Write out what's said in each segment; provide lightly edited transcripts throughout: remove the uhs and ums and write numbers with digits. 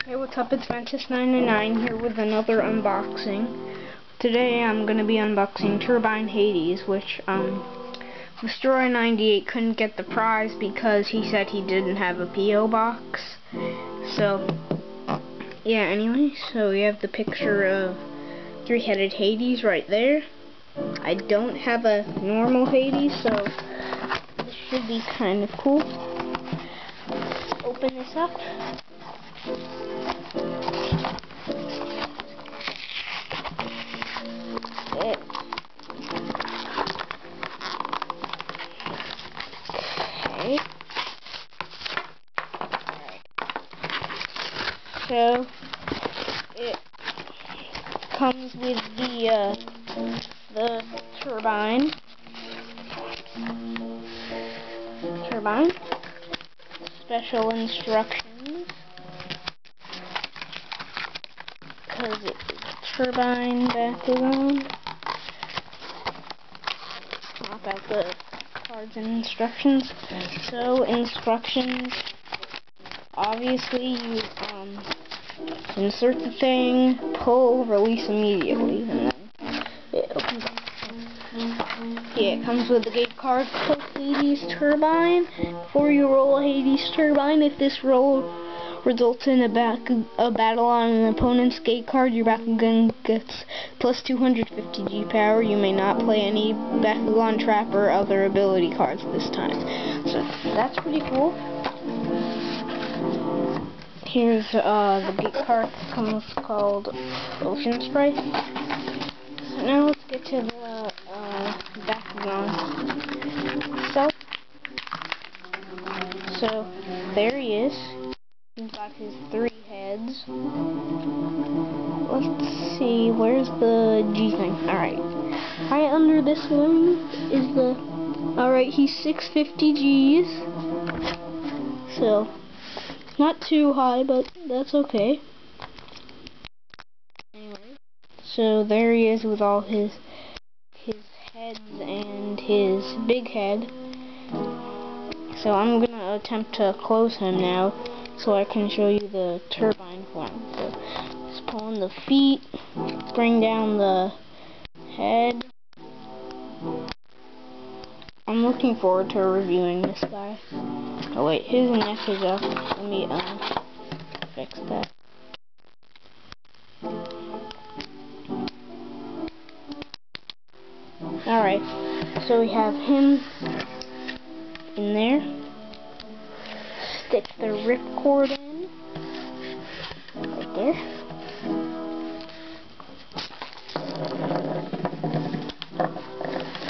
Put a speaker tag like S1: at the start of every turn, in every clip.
S1: Hey, what's up? It's Mantis999 here with another unboxing. Today I'm going to be unboxing Turbine Hades, which Vestroia 98 couldn't get the prize because he said he didn't have a P.O. box. So, yeah, anyway, so we have the picture of three-headed Hades right there. I don't have a normal Hades, so this should be kind of cool. Let's open this up. Okay. So it comes with the turbine. Special instructions. Because it's Turbine Bakugan. Not got the cards and instructions. So instructions. Obviously, you insert the thing, pull, release immediately, and then it opens up. Yeah, it comes with the gate card plus Hades Turbine. Before you roll a Hades Turbine, if this roll results in a battle on an opponent's gate card, your Bakugan gets plus 250 G power. You may not play any Bakugan trap or other ability cards this time. So that's pretty cool. Here's the gate card comes called Ocean Sprite. So now let's get to the Bakugan itself. So there he is. He's got his three heads. Let's see, where's the G thing? Alright. Right under this one is the... Alright, he's 650 Gs. So, not too high, but that's okay. Anyway, so there he is with all his heads and his big head. So I'm gonna attempt to close him now, so I can show you the turbine form. So just pull in the feet, bring down the head. I'm looking forward to reviewing this guy. Oh wait, his neck is up. Let me fix that. Alright, so we have him in there. Stick the ripcord in right there.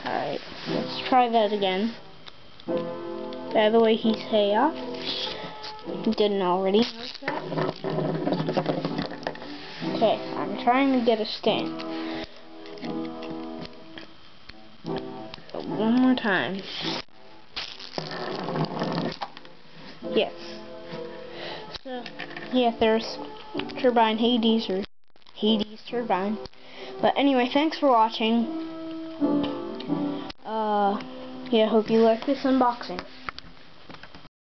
S1: Alright, let's try that again. By the way, he's off. Didn't already notice that. Okay, I'm trying to get a stand. So one more time. Yes. So, yeah, there's Turbine Hades, or Hades Turbine. But anyway, thanks for watching. Yeah, hope you like this unboxing.